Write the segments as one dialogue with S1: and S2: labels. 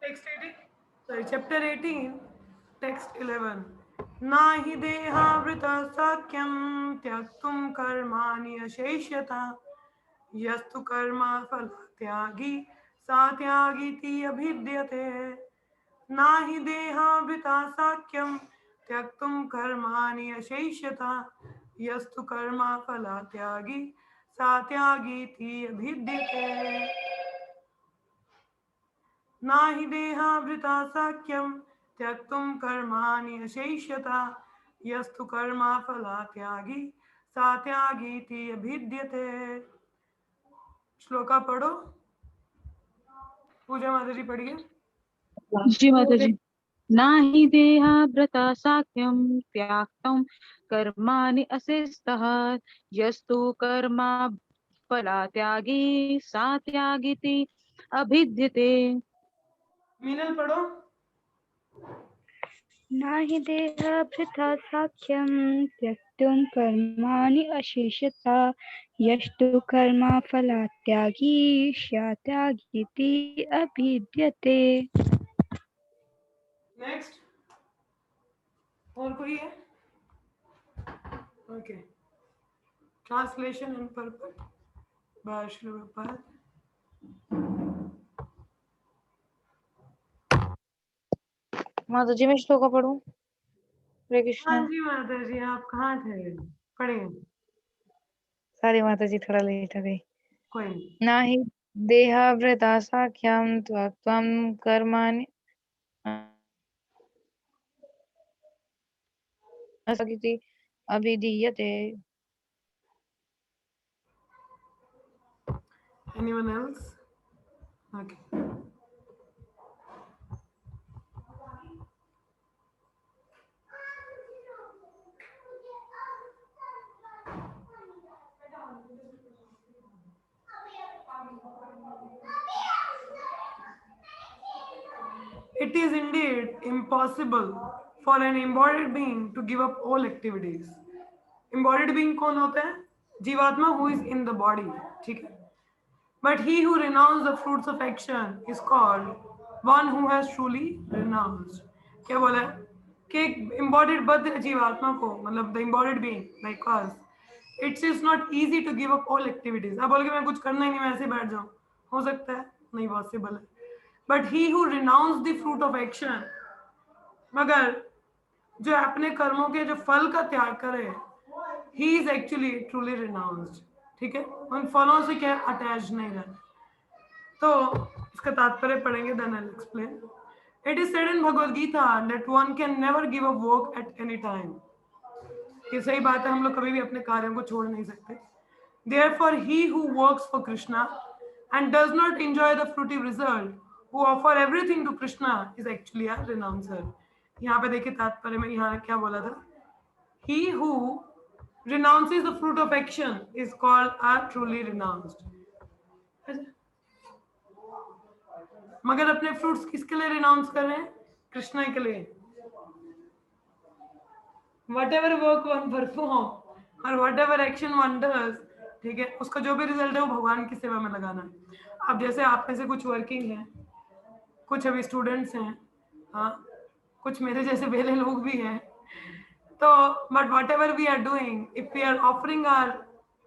S1: Text 18. Sorry, chapter 18, text 11. ना हि देहावृता साख्यं त्यक्तुं कर्माणि अशेष्यता यस्तु कर्मा फल त्यागी सा त्यागीति अभिद्यते ना हि देहावृता साख्यं त्यक्तुं कर्माणि अशेष्यता यस्तु कर्मा फल त्यागी सा त्यागीति अभिद्यते ना हि देहावृता साख्यं त्यक्तुं कर्माणि अशेष्यता यस्तु कर्मा फला त्यागी सा त्यागीति अभिद्यते। श्लोका पढ़ो। पूजा माता जी पढ़िए।
S2: जी माता जी। ना हि देहाभृता साख्यं त्याक्तं कर्माणि अशेषतः यस्तु कर्मा फला त्यागी सा त्यागीति अभिद्यते।
S1: मीनल पढ़ो।
S3: न हि देहभृता साख्यं त्यक्तुं कर्माणि अशेषता यस्तु कर्मफलत्यागी स्यात्यागीति अभिद्यते।
S1: नेक्स्ट और कोई है? Okay. Translation and purpose bye Shri Prabhupada.
S4: माता जी मैं श्लोका पढ़ूं? हरे कृष्णा।
S1: हाँ जी माता जी, आप कहाँ थे? पढ़िए।
S4: सारी माता जी थोड़ा लेट हो गई।
S1: कोई नहीं।
S4: ना हि देहावृता साख्यं त्यक्तं कर्माणि अशेषतः अभिधीयते।
S1: Anyone else? Okay. It is indeed impossible for an embodied being to give up all activities. Embodied being कौन होता है? जीवात्मा who is in the body. ठीक है. But he who renounced the fruits of action is called one who has truly renounced. क्या बोला है? कि embodied बद्ध जीवात्मा को, मतलब the embodied being like us, it is not easy to give up all activities. अब बोलोगे मैं कुछ करना ही नहीं, मैं ऐसे बैठ जाऊँ, हो सकता है? नहीं पॉसिबल है. But he who renounced the fruit of action, मगर जो अपने कर्मों के जो फल का त्याग करे, he is actually truly renounced. ठीक है, उन फलों से क्या अटैच नहीं रहना. तो इसका तात्पर्य पढ़ेंगे, then I'll explain. It is said in Bhagavad Gita that one can never give up work at any time. ये सही बात है, हम लोग कभी भी अपने कार्यों को छोड़ नहीं सकते. Therefore, he who works for Krishna and does not enjoy the fruitive result, who offer everything to Krishna, is actually a renouncer. यहाँ पे देखिए तात्पर्य में यहाँ क्या बोला था? He who renounces the fruit of action is called a truly renounced. मगर अपने फ्रूट्स किसके लिए रिनाउंस कर रहे हैं? कृष्णा के लिए. Whatever work one perform और whatever action one does, ठीक है, उसका जो भी रिजल्ट है वो भगवान की सेवा में लगाना है. अब जैसे आप में से कुछ वर्किंग हैं, कुछ अभी स्टूडेंट्स हैं, हाँ, कुछ मेरे जैसे वेले लोग भी हैं. तो but whatever we are doing, if we are offering our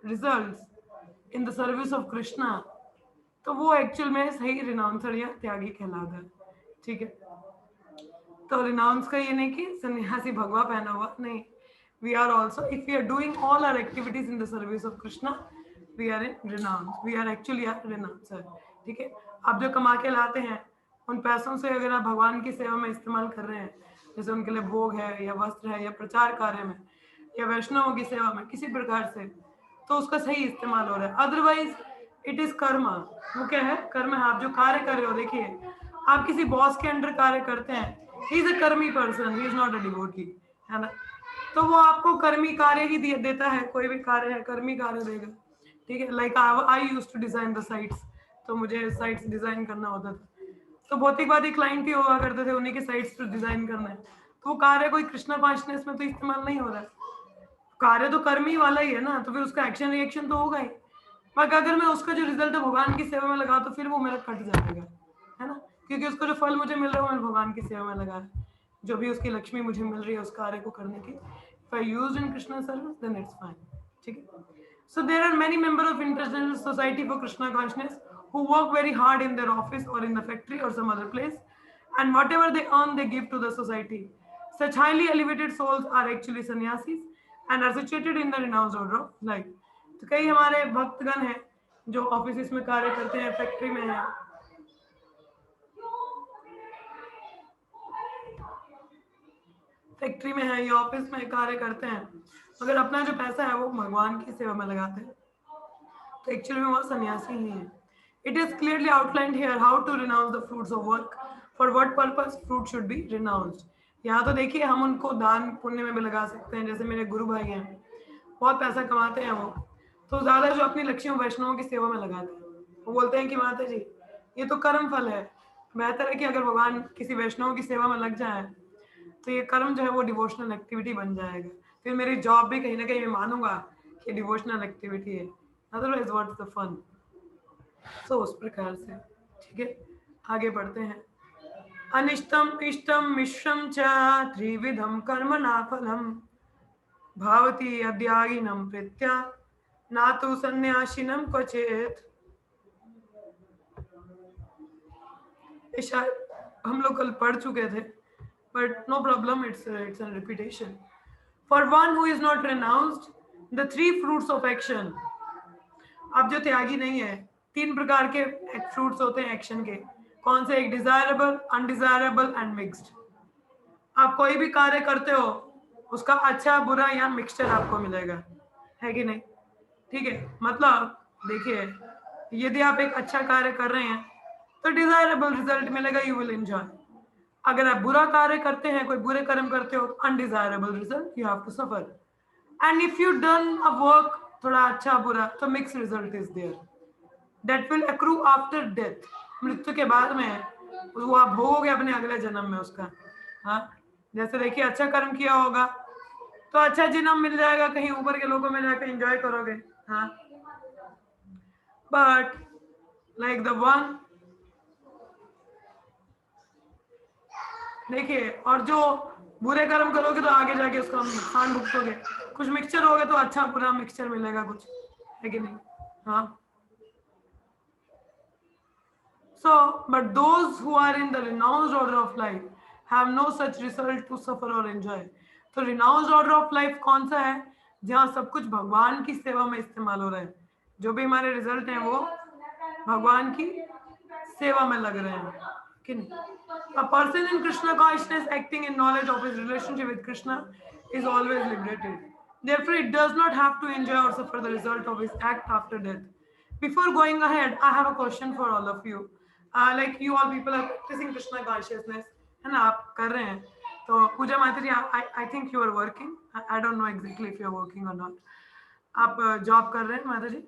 S1: result in the service of Krishna, तो वो एक्चुअल में सही रिनाउंसर या त्यागी कहलाता है. ठीक है, तो रिनाउंस का ये नहीं कि सन्यासी भगवा पहना हुआ, नहीं. We are also, if we are doing all our activities in the service of Krishna, we are in renounce, we are actually are renouncer. ठीक है, आप जो कमा के लाते हैं उन पैसों से अगर आप भगवान की सेवा में इस्तेमाल कर रहे हैं, जैसे उनके लिए भोग है या वस्त्र है या प्रचार कार्य में या वैष्णवों की सेवा में किसी प्रकार से, तो उसका सही इस्तेमाल हो रहा है. अदरवाइज इट इज कर्म. वो क्या है? कर्म है. आप जो कार्य कर रहे हो, देखिए आप किसी बॉस के अंडर कार्य करते हैं, ही इज अ कर्मी person, he is not a devotee, है ना. तो वो आपको कर्मी कार्य ही देता है. कोई भी कार्य है कर्मी कार्य देगा. ठीक है, like I used to design the sites, तो मुझे साइट्स डिजाइन करना होता था, तो भौतिकवादी क्लाइंट ही हुआ करते थे, उन्हीं के साइट्स पर डिजाइन करना है. तो वो कार्य कोई कृष्णा कॉन्शियसनेस में तो इस्तेमाल नहीं हो रहा है. कार्य तो कर्म ही वाला ही है ना, तो फिर उसका एक्शन रिएक्शन तो होगा ही. पर अगर मैं उसका जो रिजल्ट है भगवान की सेवा में लगाऊं, तो फिर वो मेरा कट जाएगा, है ना. क्योंकि उसको जो फल मुझे मिल रहा है वो मैंने भगवान की सेवा में लगा है। जो भी उसकी लक्ष्मी मुझे मिल रही है उस कार्य को करने की, if I use in Krishna service then it's fine. ठीक है। So there are many members of International Society for Krishna Consciousness who work very hard in their office or in the factory or some other place, and whatever they earn, they give to the society. Such highly elevated souls are actually sannyasis and are situated in the renounced order of life. तो कई हमारे भक्तगण हैं जो office में कार्य करते हैं, फैक्ट्री में हैं, या ऑफिस में कार्य करते हैं, मगर अपना जो पैसा है वो भगवान की सेवा में लगाते हैं, तो एक्चुअली में वो सन्यासी ही है। It is clearly outlined here how to renounce the fruits of work. For what purpose fruit should be renounced. यहाँ तो देखिए हम उनको दान पुण्य में भी लगा सकते हैं। जैसे मेरे गुरु भाई हैं, बहुत पैसा कमाते हैं वो, तो ज़्यादा जो अपनी लक्ष्मी वैष्णवों की सेवा में लगाते हैं। वो बोलते हैं कि माता जी ये तो कर्म फल है, बेहतर है कि अगर भगवान किसी वैष्णव की सेवा में लग जाए तो ये कर्म जो है वो डिवोशनल एक्टिविटी बन जाएगा, फिर मेरी जॉब भी कहीं ना कहीं मैं मानूंगा कि डिवोशनल एक्टिविटी है, अदरवाइज व्हाट्स द फन। सो उस प्रकार से। ठीक है, आगे बढ़ते हैं। अनिष्टम इष्टम मिश्रम च त्रिविधम कर्मणा फलम भावती अद्यागिनम प्रीत्या ना तो सन्यासिनम क्वचित। हम लोग कल पढ़ चुके थे, but no problem, it's a repetition. For one who is not renounced the three fruits of action. अब जो त्यागी नहीं है, तीन प्रकार के फ्रूट्स होते हैं एक्शन के। कौन से? एक डिजायरेबल, अनडिजायरेबल एंड मिक्स्ड। आप कोई भी कार्य करते हो उसका अच्छा बुरा या मिक्सचर आपको मिलेगा, है कि नहीं? ठीक है, मतलब देखिए यदि आप एक अच्छा कार्य कर रहे हैं तो डिजायरेबल रिजल्ट मिलेगा, यू विल एंजॉय। अगर आप बुरा कार्य करते हैं, कोई बुरे कर्म करते हो, undesirable result, you have to suffer. And if you done a work थोड़ा अच्छा बुरा, तो mix result is there that will accrue after death. मृत्यु के बाद में वो आप भोगोगे अपने अगले जन्म में उसका। हाँ, जैसे देखिए अच्छा कर्म किया होगा तो अच्छा जन्म मिल जाएगा, कहीं ऊपर के लोगों में जाकर एंजॉय करोगे। हाँ, बट लाइक द वन, देखिए, और जो बुरे कर्म करोगे तो आगे जाके उसका नुकसान भुगतोगे। कुछ मिक्सचर होगा तो अच्छा बुरा मिक्सचर मिलेगा कुछ, है कि नहीं? हाँ। So, but those who are in the renounced order of life have no such result to suffer or enjoy. तो renounced order of life कौन सा है? जहाँ सब कुछ भगवान की सेवा में इस्तेमाल हो रहा है, जो भी हमारे रिजल्ट हैं वो भगवान की सेवा में लग रहे हैं, कि नहीं? A person in Krishna consciousness acting in knowledge of his relationship with Krishna is always liberated. Therefore, it does not have to enjoy or suffer the result of his act after death. Before going ahead, I have a question for all of you. Like you all people are practicing Krishna consciousness, है ना? आप कर रहे हैं, तो पूजा माता जी, I think you are working. I don't know exactly if you are working or not. आप job कर रहे हैं माता जी?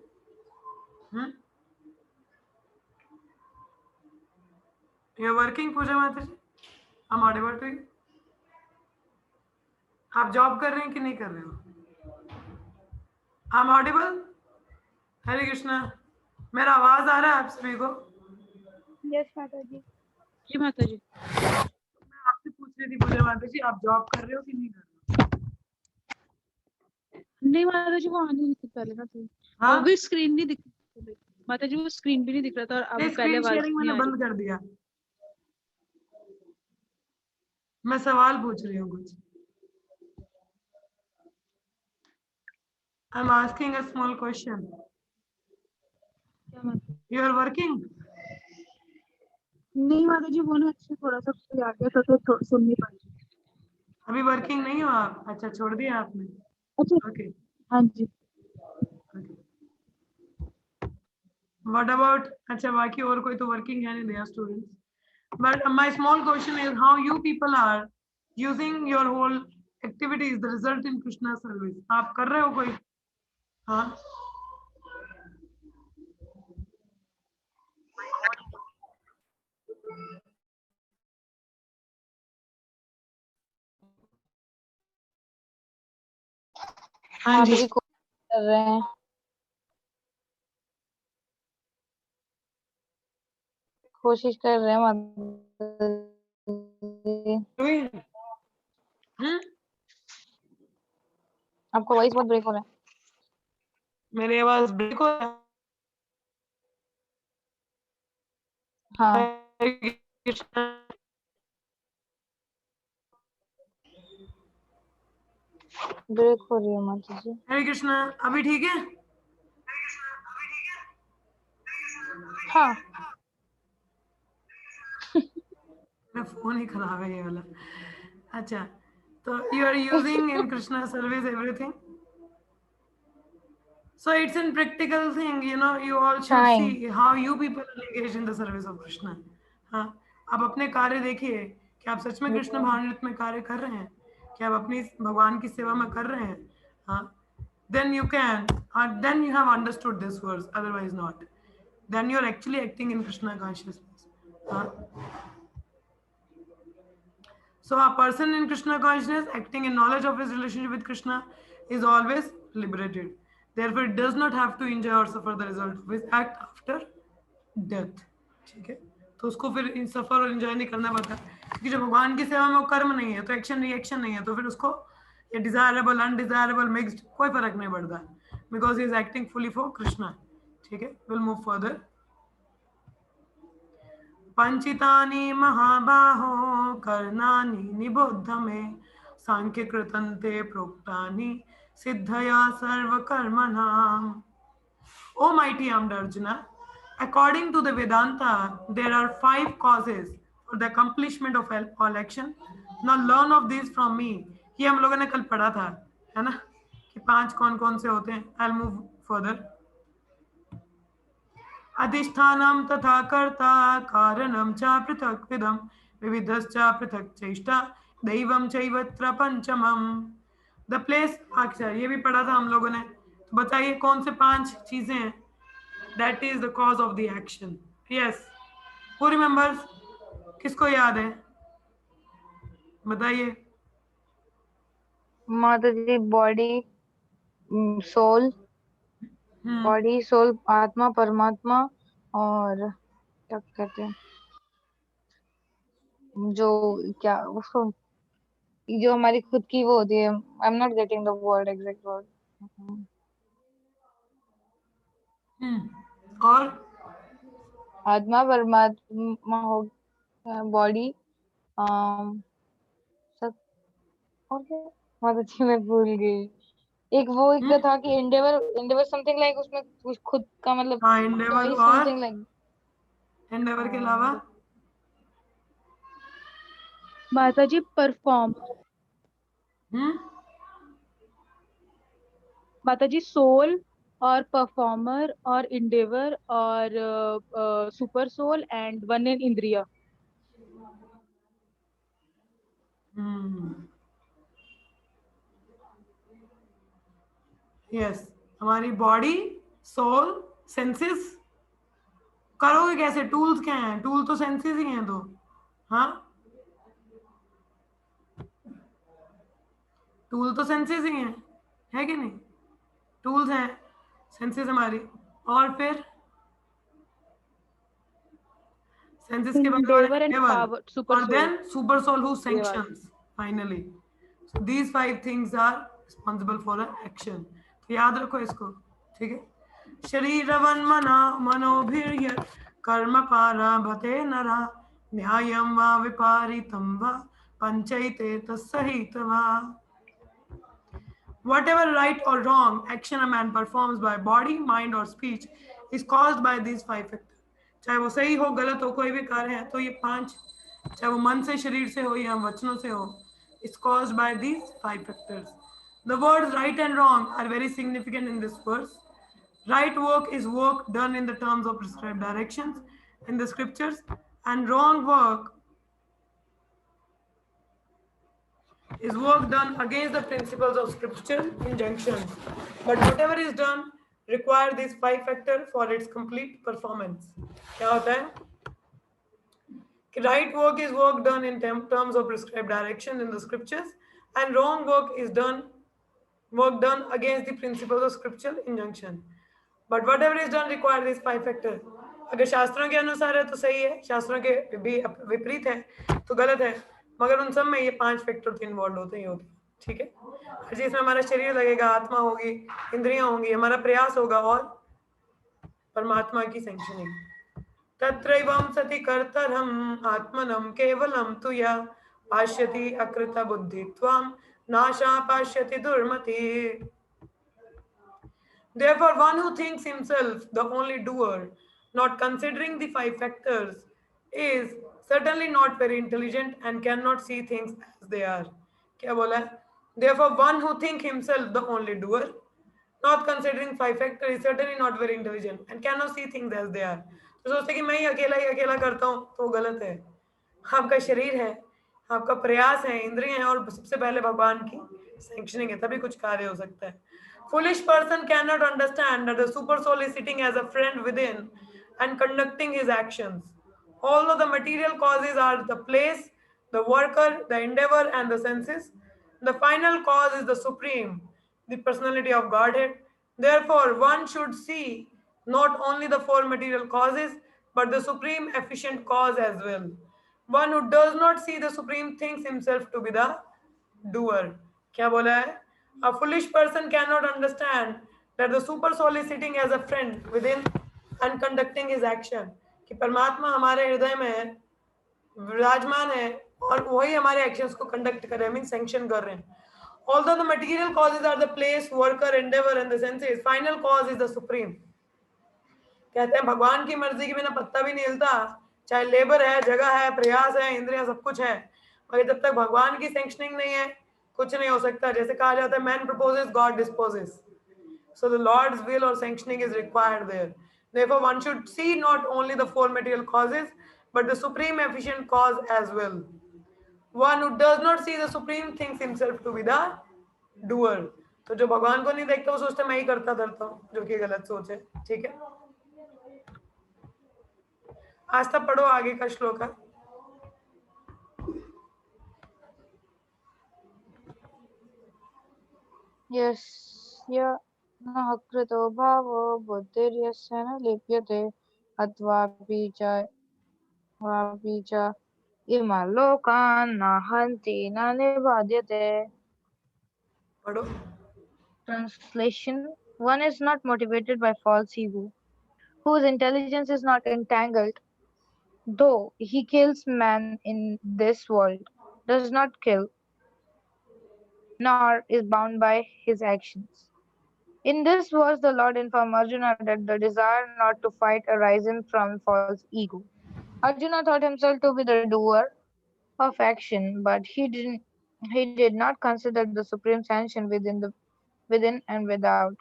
S1: You are working, पूजा माता जी? I'm audible to you? आप जॉब कर रहे हैं कि नहीं कर रहे हो? I'm audible? हरे कृष्णा, मेरा आवाज आ रहा है आप सभी को?
S3: यस माता जी।
S2: जी माता जी।
S1: मैं आपसे पूछ रही थी पूजा माता जी, आप जॉब कर रहे हो कि नहीं कर रहे हो?
S2: नहीं माता जी, वो आने नहीं थी पहले ना, तो
S1: हाँ?
S2: वो भी स्क्रीन नहीं दिख माता जी, वो स्क्रीन भी नहीं दिख रहा था, और अब पहले
S1: स्क्रीन
S2: आवाज
S1: शेयरिंग
S2: नहीं
S1: मैंने
S2: आ रही।
S1: बंद कर दिया। मैं सवाल पूछ रही हूँ कुछ। I'm asking a small question.
S2: क्या माता?
S1: You are working?
S2: नहीं माता जी, वो ना अच्छे थोड़ा सा कोई आ गया था तो सुन नहीं पाई।
S1: अभी वर्किंग नहीं हो आप? अच्छा, छोड़ दिया आपने?
S2: अच्छा,
S1: ओके,
S2: हाँ जी।
S1: What about, अच्छा बाकी और कोई तो वर्किंग है नहीं, they are students. But my small question is how you people are using your whole activities, the result in Krishna service. आप कर रहे हो कोई? हाँ, हाँ जी,
S4: माता जी को कर रहे हैं। कोशिश कर रहे हैं माता जी। आपका वॉइस बहुत ब्रेक हो रहा है।
S1: मेरी आवाज ब्रेक हो रहा
S4: हाँ
S1: है?
S4: ब्रेक हो रही है माता जी।
S1: हरे कृष्णा, अभी ठीक है?
S4: हाँ
S1: मेरा फोन ही खराब है ये वाला। अच्छा, तो you are using in Krishna service everything, so it's in practical thing, you know, you all should
S4: trying.
S1: see how you people are engaged in the service of Krishna. हाँ, आप अपने कार्य देखिए कि आप सच में कृष्ण भावनामृत में कार्य कर रहे हैं, कि आप अपनी भगवान की सेवा में कर रहे हैं। हाँ, then you can, then you have understood this verse, otherwise not. Then you are actually acting in Krishna consciousness. हाँ, so a person in Krishna consciousness acting in knowledge of his relationship with Krishna is always liberated. Therefore, it does not have to enjoy or suffer the result of his act after death. ठीक है, तो उसको फिर सफर और enjoy नहीं करना पड़ता, क्योंकि जब भगवान की सेवा में वो कर्म नहीं है, तो एक्शन रिएक्शन नहीं है, तो फिर उसको ये डिजायरेबल अनडिजायरेबल मिक्स्ड कोई फर्क नहीं पड़ता, because he is acting fully for Krishna. ठीक है, विल मूव फर्दर। पंचितानि महाबाहो कर्णानि निबोध मे सांख्य कृतन्ते प्रोक्तानि Siddhaya सर्वकर्मणाम्। O mighty armed Arjuna, according to the Vedanta, there are 5 causes for the accomplishment of all action. Now learn of these from me. ये हम लोगों ने कल पढ़ा था, है ना, कि 5 कौन कौन से होते हैं। I'll move further. अधिष्ठानं तथा कर्ता कारणं च पृथक्विदं विविधश्च पृथक् चेष्टा दैवं चैवत्र पंचमम्। द प्लेस, अच्छा ये भी पढ़ा था हम लोगों ने, तो बताइए कौन से 5 चीजें हैं that is the cause of the action. Yes, who remembers? किसको याद है, बताइए।
S4: माता जी बॉडी सोल, बॉडी सोल आत्मा परमात्मा, और क्या कहते हैं जो, क्या उसको, जो हमारी खुद की वो होती है, I am not getting the word, exact word.
S1: और
S4: आत्मा परमात्मा हो, बॉडी, सब, और क्या माता जी मैं भूल गई। एक वो एक था कि एंडेवर, एंडेवर समथिंग लाइक, उसमें खुद का मतलब
S1: हाँ, एंडेवर
S4: चॉइस
S1: और
S4: समथिंग लाइक।
S1: एंडेवर के अलावा
S2: माता जी परफॉर्म,
S1: हम्म
S2: माता जी सोल और परफॉर्मर और इंडेवर और super soul and one in इंद्रिया।
S1: यस, हमारी बॉडी सोल सेंसेस, करोगे कैसे, टूल्स क्या हैं, टूल तो सेंसेस ही हैं। तो हाँ, टूल तो सेंसेस ही हैं, है कि नहीं, टूल्स हैं सेंसेस हमारी। और फिर सेंसेस के बाद और
S2: endeavour and
S1: endeavour,
S2: power super
S1: और
S2: soul.
S1: Then super soul who
S2: ये वाला
S1: sanctions finally. So these 5 things are responsible for an action. तो याद रखो इसको, ठीक है। शरीरवन मना मनोभिर्य कर्म पारभते नरा न्यायं वा विपरीतं वा पंचैते तत्सहितवा। Whatever right or wrong action a man performs by body, mind or speech is caused by these 5 factors. चाहे वो सही हो गलत हो कोई भी कार्य है, तो ये 5, चाहे वो मन से शरीर से हो या वचनों से हो, is caused by these 5 factors. The words right and wrong are very significant in this verse. Right work is work done in the terms of prescribed directions in the scriptures, and wrong work is work done against the principles of scripture injunctions. But whatever is done require these 5 factors for its complete performance. क्या होता है कि right work is work done in terms of prescribed direction in the scriptures, and wrong work is work done against the principles of scriptural injunction. But whatever is done require these 5 factors. अगर शास्त्रों के अनुसार है तो सही है, शास्त्रों के भी विपरीत है तो गलत है, मगर उन सब में ये 5 फैक्टर तो इन्वॉल्व होते ही होते हैं, ठीक है। हर चीज में हमारा शरीर लगेगा, आत्मा होगी, इंद्रियां होंगी, हमारा प्रयास होगा और परमात्मा की सैंक्शनिंग। तत्रैवं सति कर्तरम् आत्मनं केवलं तु या पाश्यति अकृत बुद्धित्वं नाशा पाश्यति दुर्मति। Therefore, one who thinks himself the only doer, not considering the 5 factors, is certainly not very intelligent and cannot see things as they are. क्या बोला है? Therefore, one who thinks himself the only doer, not considering 5 factors, is certainly not very intelligent and cannot see things as they are. तो सोचते कि मैं ही अकेला करता हूँ, तो गलत है। आपका शरीर है, आपका प्रयास है, इंद्रियां हैं और सबसे पहले भगवान की सैंक्शनिंग है, तभी कुछ कार्य हो सकता है। Foolish person cannot understand that the super soul is sitting as a friend within and conducting his actions. Although the material causes are the place, the worker, the endeavor, and the senses, the final cause is the supreme, the personality of Godhead. Therefore, one should see not only the 4 material causes, but the supreme efficient cause as well. One who does not see the supreme thinks himself to be the doer. क्या बोला है? A foolish person cannot understand that the super soul is sitting as a friend within and conducting his action. कि परमात्मा हमारे हृदय में विराजमान है और वही हमारे एक्शंस को कंडक्ट कर रहे हैं, मीन सैंक्शन कर रहे हैं। Although the material causes are the place, worker, endeavor and the senses, final cause is the supreme. कहते हैं भगवान की मर्जी के बिना पत्ता भी नहीं हिलता, चाहे लेबर है, जगह है, प्रयास है, इंद्रियां सब कुछ है, मगर जब तक भगवान की सैंक्शनिंग नहीं है कुछ नहीं हो सकता। जैसे कहा जाता है man proposes God disposes, so the Lord's will or sanctioning is required there. Therefore, one should see not only the 4 material causes, but the supreme efficient cause as well. One who does not see the supreme thinks himself to be the doer. तो जो भगवान को नहीं देखता वो सोचता मैं ही करता धरता हूँ, जो कि गलत सोच है, ठीक है। आज तक पढ़ो आगे का श्लोक है।
S4: यस्य न कृतो भावो बुद्धिर्यस्य न लिप्यते अथवापि च इमा लोकान् न हन्ति न निबध्यते।
S1: पढ़ो।
S4: Translation: One is not motivated by false ego, whose intelligence is not entangled, though he kills man in this world, does not kill, nor is bound by his actions. In this verse, the Lord informed Arjuna that the desire not to fight arises from false ego. Arjuna thought himself to be the doer of action, but he did not consider the supreme sanction within and without.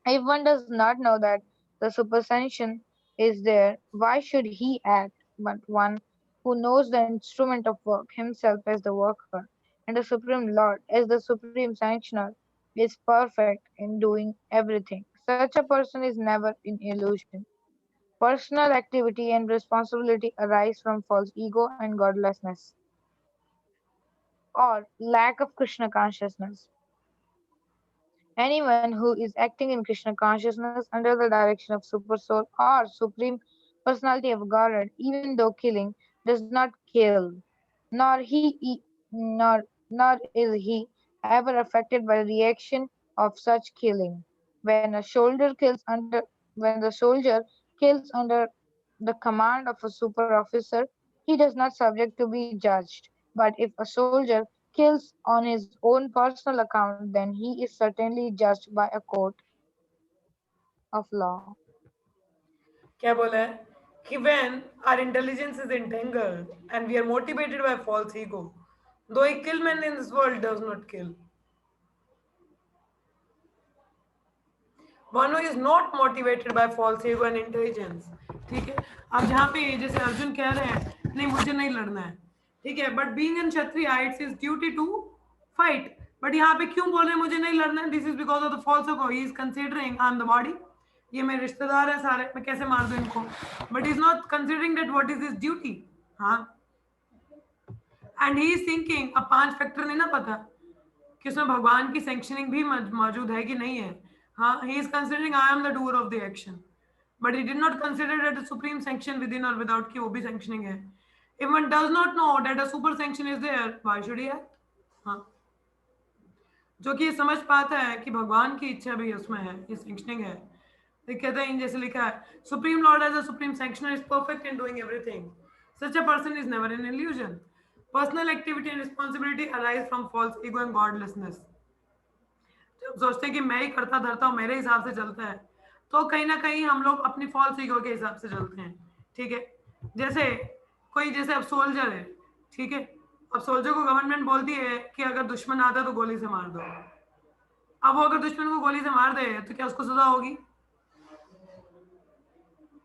S4: If one does not know that the supersanction is there, why should he act? But one who knows the instrument of work, himself as the worker, and the Supreme Lord as the supreme sanctioner, is perfect in doing everything. Such a person is never in illusion. Personal activity and responsibility arise from false ego and godlessness, or lack of Krishna consciousness. Anyone who is acting in Krishna consciousness under the direction of Super Soul or Supreme Personality of Godhead, even though killing, does not kill, nor nor is he ever affected by the reaction of such killing. When the soldier kills under the command of a super officer, he does not subject to be judged. But if a soldier kills on his own personal account, then he is certainly judged by a court of law.
S1: क्या बोला है कि when our intelligence is entangled and we are motivated by false ego, though a kill man in this world does not kill. One who is not motivated by false ego and intelligence, ठीक है। अब जहाँ पे जैसे अर्जुन कह रहे हैं नहीं मुझे नहीं लड़ना है, ठीक है, but being in kshatriya it's his duty to fight, but यहाँ पे क्यों बोल रहे हैं मुझे नहीं लड़ना है? This is because of the false ego. He is considering I am the body, ये मेरे रिश्तेदार है सारे, मैं कैसे मार दूं इनको, but is not considering that what is his duty. हाँ, एंड ही इज थिंकिंग, अब 5 फैक्टर नहीं ना पता कि उसमें भगवान की सैंक्शनिंग भी मौजूद है कि नहीं है। हाँ, ही is considering I am the doer of the action, but he did not consider that a supreme sanction within or without कि वो भी sanctioning है. If one does not know that a super sanction is there, why should he act? हाँ, जो कि ये समझ पाता है कि भगवान की इच्छा भी उसमें है, ये sanctioning है. ये कहते हैं जैसे लिखा है, supreme lord as a supreme sanctioner is perfect in doing everything. Such a person is never an illusion. Personal activity and responsibility arise from false ego and godlessness. जब सोचते हैं कि मैं ही करता धरता हूँ, मेरे हिसाब से चलता है, तो कहीं ना कहीं हम लोग अपनी फॉल्स ईगो के हिसाब से चलते हैं. ठीक है, जैसे कोई जैसे अब सोल्जर है, ठीक है, अब सोल्जर को गवर्नमेंट बोलती है कि अगर दुश्मन आता है तो गोली से मार दो. अब वो अगर दुश्मन को गोली से मार दे तो क्या उसको सजा होगी?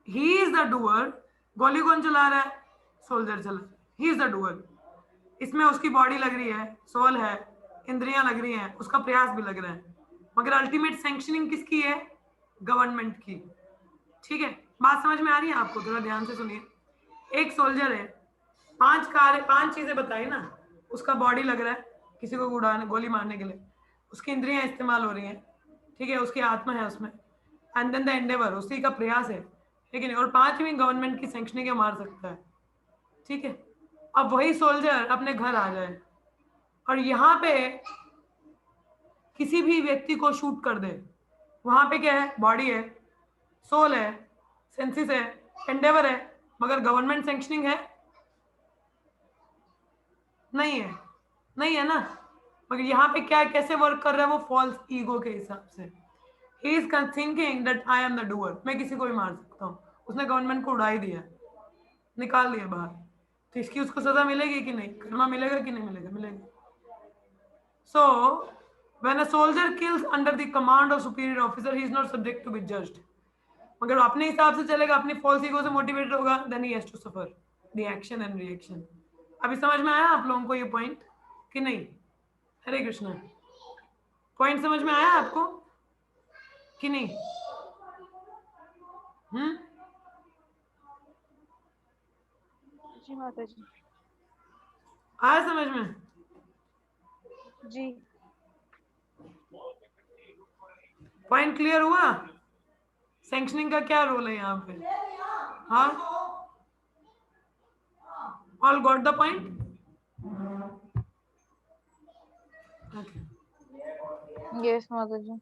S1: He is the doer. गोली कौन चला रहा है? सोल्जर चला. He is the doer. इसमें उसकी बॉडी लग रही है, सोल है, इंद्रियां लग रही हैं, उसका प्रयास भी लग रहा है, मगर अल्टीमेट सैंक्शनिंग किसकी है? गवर्नमेंट की. ठीक है, बात समझ में आ रही है आपको? थोड़ा ध्यान से सुनिए. एक सोल्जर है, 5 चीजें बताई ना, उसका बॉडी लग रहा है किसी को उड़ाने, गोली मारने के लिए, उसकी इंद्रियां इस्तेमाल हो रही हैं, ठीक है, उसकी आत्मा है उसमें, एंड देन द एंडेवर, उसी का प्रयास है, ठीक है, और 5वीं गवर्नमेंट की सैंक्शनिंग है, मार सकता है. ठीक है, अब वही सोल्जर अपने घर आ जाए और यहाँ पे किसी भी व्यक्ति को शूट कर दे. वहां पे क्या है? बॉडी है, सोल है, सेंसिस है, एंडेवर है, मगर गवर्नमेंट सैंक्शनिंग है? नहीं है. नहीं है ना. मगर यहाँ पे क्या कैसे वर्क कर रहा है? वो फॉल्स ईगो के हिसाब से. He is thinking that I am the doer. मैं किसी को भी मार सकता हूँ. उसने गवर्नमेंट को उड़ा ही दिया, निकाल दिया बाहर, तो इसकी उसको सजा मिलेगी कि नहीं? कर्मा मिलेगा कि नहीं मिलेगा? मिलेगा. So, when a soldier kills under the command of superior officer, he is not subject to be judged. मगर अपने हिसाब से चलेगा, अपनी फॉल्स ईगो से मोटिवेटेड होगा, then he has to suffer the action and reaction. अभी समझ में आया आप लोगों को ये पॉइंट कि नहीं? हरे कृष्णा. पॉइंट समझ में आया आपको कि नहीं?
S3: जी माता जी.
S1: आया समझ में?
S3: जी.
S1: पॉइंट क्लियर हुआ? सैंक्शनिंग का क्या रोल है यहाँ पे? हाँ, all got the point?
S4: Yes, Mataji.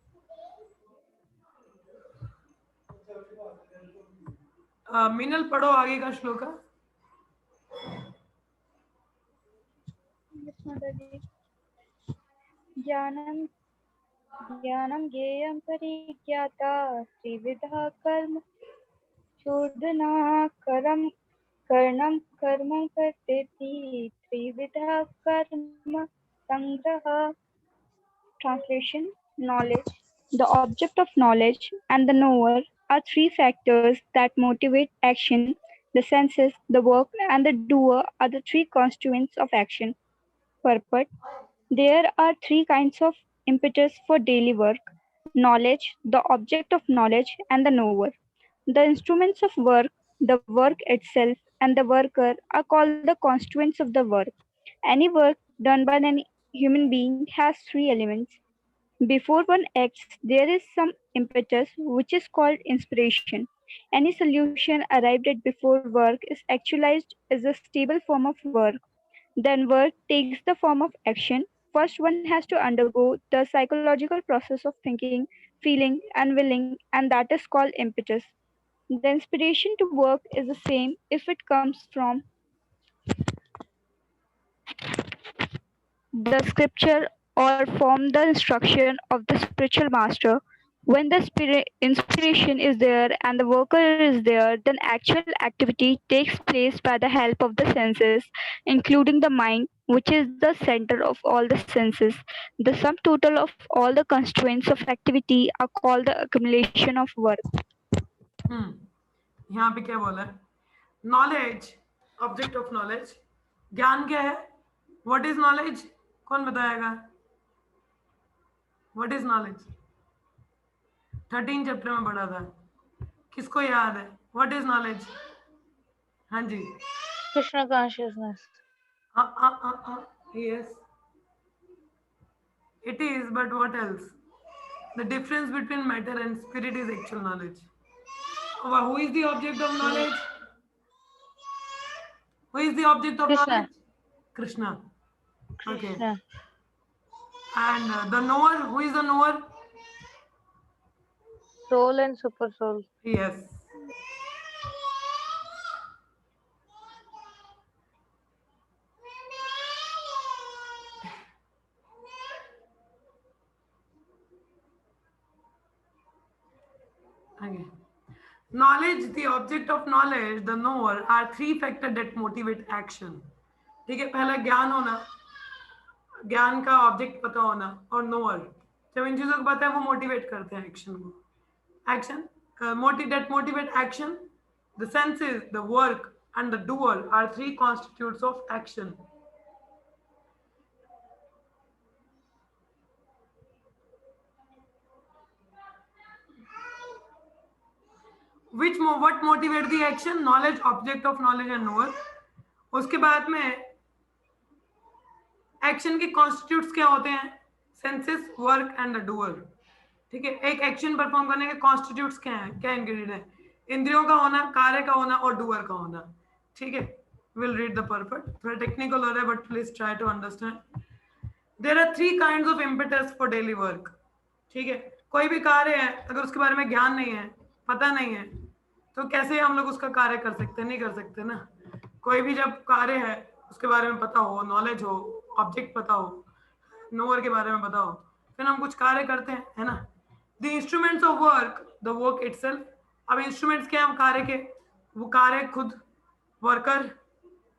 S1: Meenal पढ़ो आगे का श्लोका.
S3: Yes, माता जी. ज्ञानं ज्ञानं ज्ञेयं परिज्ञाता त्रिविधः कर्म चोदना करम कर्णं कर्म कर्तेति त्रिविधः कर्म संग्रह. Translation: Knowledge. The object of knowledge and the knower are three factors that motivate action. The senses, the work, and the doer are the three constituents of action. Purport: there are three kinds of impetus for daily work: knowledge, the object of knowledge, and the knower. The instruments of work, the work itself, and the worker are called the constituents of the work. Any work done by any human being has three elements. Before one acts, there is some impetus, which is called inspiration. Any solution arrived at before work is actualized as a stable form of work. Then work takes the form of action. First, one has to undergo the psychological process of thinking, feeling, and willing, and that is called impetus. The inspiration to work is the same if it comes from the scripture or from the instruction of the spiritual master. When the inspiration is there and the worker is there, then actual activity takes place by the help of the senses, including the mind, which is the center of all the senses. The sum total of all the constituents of activity are called the accumulation of work.
S1: यहाँ पे क्या बोला है? Knowledge, object of knowledge. ज्ञान क्या है? What is knowledge? कौन बताएगा? What is knowledge? 13 चैप्टर में पढ़ा था, किसको याद है? What is knowledge? हाँ जी.
S4: Krishna consciousness.
S1: Yes, it is, but what else? The difference between matter and spirit is actual knowledge. Who is the object of knowledge? Who is the object of
S4: Krishna.
S1: knowledge? Krishna. Okay.
S4: Krishna.
S1: And the knower, who is the knower?
S4: Soul and super soul.
S1: Yes. Okay. Knowledge, the object of knowledge, the knower, are three factors that motivate action. ठीक है, पहला ज्ञान होना, ज्ञान का object पता होना, और नोअर जब इन चीजों को पता है वो मोटिवेट करते हैं एक्शन को. Action that motivate action, the senses, the work and the doer are three constitutes of action. What motivate the action? Knowledge, object of knowledge and knower. उसके बाद में एक्शन के कॉन्स्टिट्यूट्स क्या होते हैं? Senses, work and the doer. ठीक है, एक एक्शन परफॉर्म करने के कॉन्स्टिट्यूट्स क्या हैं, क्या इंग्रेडिएंट है? इंद्रियों का होना, कार्य का होना और डूअर का होना. ठीक है, विल रीड द पर्पट. थोड़ा टेक्निकल हो रहा है but please try to understand. There are three kinds of impetus for daily work. ठीक है, कोई भी कार्य है अगर उसके बारे में ज्ञान नहीं है, पता नहीं है, तो कैसे हम लोग उसका कार्य कर सकते हैं? नहीं कर सकते ना. कोई भी जब कार्य है उसके बारे में पता हो, नॉलेज हो, ऑब्जेक्ट पता हो, नोअर के बारे में पता हो, फिर हम कुछ कार्य करते हैं, है ना. The instruments of work, the work itself. अब इंस्ट्रूमेंट्स क्या हैं कार्य के? वो कार्य खुद, worker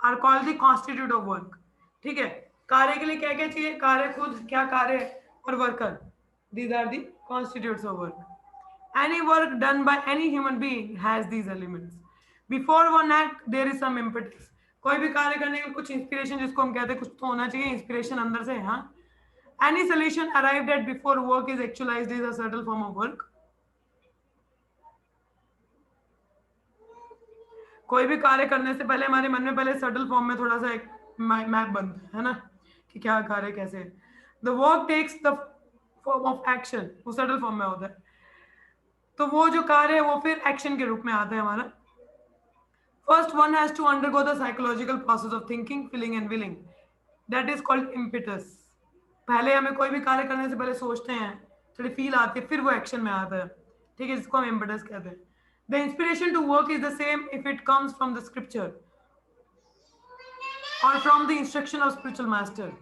S1: are called the constitute of work. ठीक है, कार्य के लिए क्या क्या चाहिए? कार्य खुद, क्या कार्य और worker. These are the constituents of work. Any work done by any human being has these elements. Before one act, there is some impetus. कोई भी कार्य करने का कुछ इंस्पिरेशन, जिसको हम कहते हैं, कुछ तो होना चाहिए, इंस्पिरेशन अंदर से. हाँ, any solution arrived at before work is actualized is a subtle form of work. कोई भी कार्य करने से पहले हमारे मन में पहले सटल फॉर्म में थोड़ा सा एक मैप बनता है ना, कि क्या कार्य कैसे है. The work takes the form of action. वो सटल फॉर्म में होता है. तो वो जो कार्य है वो फिर एक्शन के रूप में आता है हमारा. First one has to undergo the psychological process of thinking, feeling and willing. That is called impetus. पहले हमें कोई भी कार्य करने से पहले सोचते हैं, थोड़ी फील आती है, फिर वो एक्शन में आता है. ठीक है, जिसको हम इम्पेटस कहते हैं. The inspiration to work is the same if it comes from the scripture और from the instruction of spiritual master.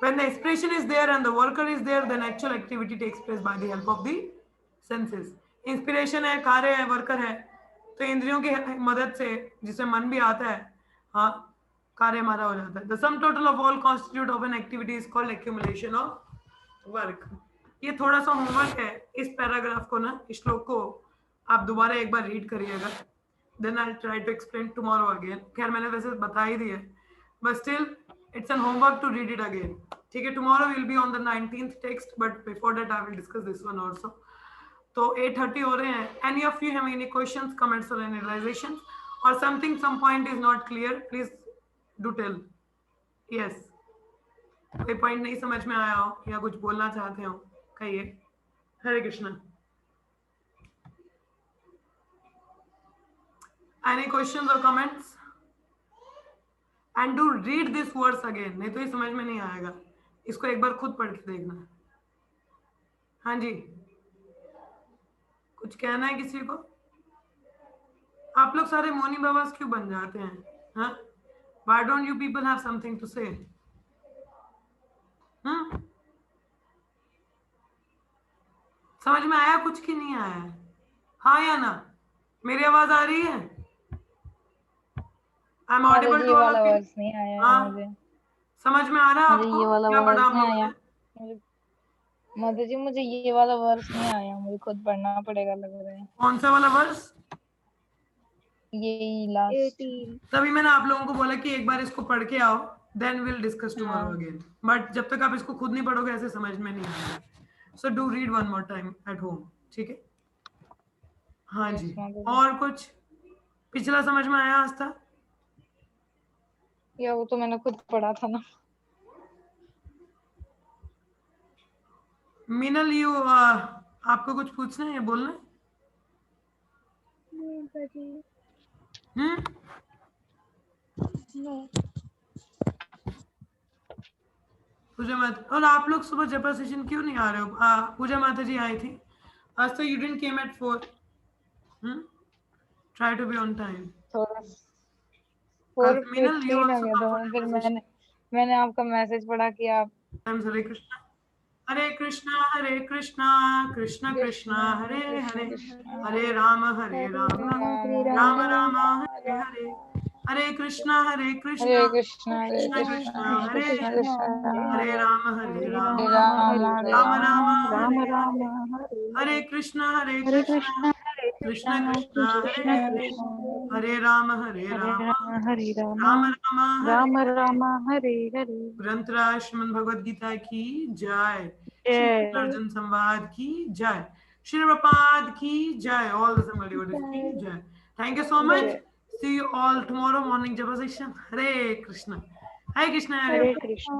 S1: When the inspiration is there and the worker is there, then actual activity takes place by the help of the senses. Inspiration है, कार्य है, worker है, तो इंद्रियों की मदद से, जिससे मन भी आता है, हाँ, कार्य हमारा हो जाता है. The sum total of all constitute of an activity is called accumulation of work. ये थोड़ा सा होमवर्क है. इस पैराग्राफ को ना, इस श्लोक को आप दोबारा एक बार रीड करिएगा. Then I'll try to explain tomorrow again. खैर मैंने वैसे बता ही दी है, but still it's an homework to read it again. ठीक है, tomorrow we'll be on the 19th text, but before that I will discuss this one also. तो 8:30 हो रहे हैं. Any of you have any questions, comments or any realizations or something, some point is not clear, please do tell. Yes, कोई point नहीं समझ में आया हो या कुछ बोलना चाहते हो, कहिए. हरे Krishna. Any questions or comments? And do read this words again, नहीं तो ये समझ में नहीं आएगा. इसको एक बार खुद पढ़ के देखना. हाँ जी, कुछ कहना है किसी को? आप लोग सारे मौनी बाबास क्यों बन जाते हैं? हाँ, why don't you people have something to say? हाँ, समझ में आया कुछ की नहीं आया? हाँ या ना? मेरी आवाज आ रही है? I'm audible to all of you?
S4: नहीं आया
S1: हाँ,
S4: मुझे.
S1: समझ में आ रहा है आपको?
S4: ये वाला
S1: क्या पढ़ा
S4: वर्स
S1: हम
S4: नहीं
S1: लोगों
S4: आया.
S1: ने?
S4: मधु जी, मुझे ये वाला वर्स नहीं आया, मुझे खुद पढ़ना पड़ेगा लग रहा है.
S1: कौन सा वाला वर्स?
S4: ये लास्ट.
S3: 18.
S1: तभी मैंने आप लोगों को बोला कि एक बार इसको पढ़ के आओ, then will discuss tomorrow again. But जब तक आप इसको खुद नहीं पढ़ोगे ऐसे समझ में नहीं आएगा. So do read one more time at home. ठीक है, हाँ जी. और कुछ पिछला समझ में आया आज तक?
S4: या वो तो मैंने खुद पढ़ा था ना.
S1: मीनल, यू आपको कुछ पूछना है या बोलना है? हम्म पूजा माता, और आप लोग सुबह जपा सेशन क्यों नहीं आ रहे हो? पूजा माता जी आई थी आज, तो you didn't came at 4. Try to be on time.
S4: थोड़ा
S1: मीनल, you
S4: 4:15 आ
S1: also
S4: गया
S1: come
S4: था,
S1: for
S4: फिर
S1: japa session.
S4: मैंने आपका मैसेज पढ़ा कि आप
S1: Hare Krishna. Hare Krishna, Hare Krishna, Krishna Krishna, Hare Hare, Hare Rama, Rama Rama, Hare Hare. Hare Krishna, Hare Krishna,
S4: Hare Krishna,
S1: Krishna Krishna, Hare Hare, Hare Rama,
S4: Hare Rama,
S1: Rama Rama,
S2: Rama
S1: Hare Hare.
S2: Rama,
S1: Hare Krishna, Hare
S2: Hare
S1: Krishna,
S2: Krishna,
S1: Krishna Krishna, Hare
S2: Krishna
S1: Hare,
S2: Krishna,
S1: Hare Rama,
S2: Hare
S1: Rama,
S2: Hare
S1: Rama
S2: Rama,
S1: Rama, Hare
S2: Rama
S1: Hare.
S2: Rama, Hare Hare.
S1: ग्रंथराज Shrimad Bhagavad Gita की जय. श्री
S2: जय.
S1: अर्जुन संवाद की जय. श्री प्रपाद की जय. All the Samgal devotees की जय. Thank you so much. See you all tomorrow morning Japa session. Hare Krishna. Hare Krishna.
S2: Hare Krishna.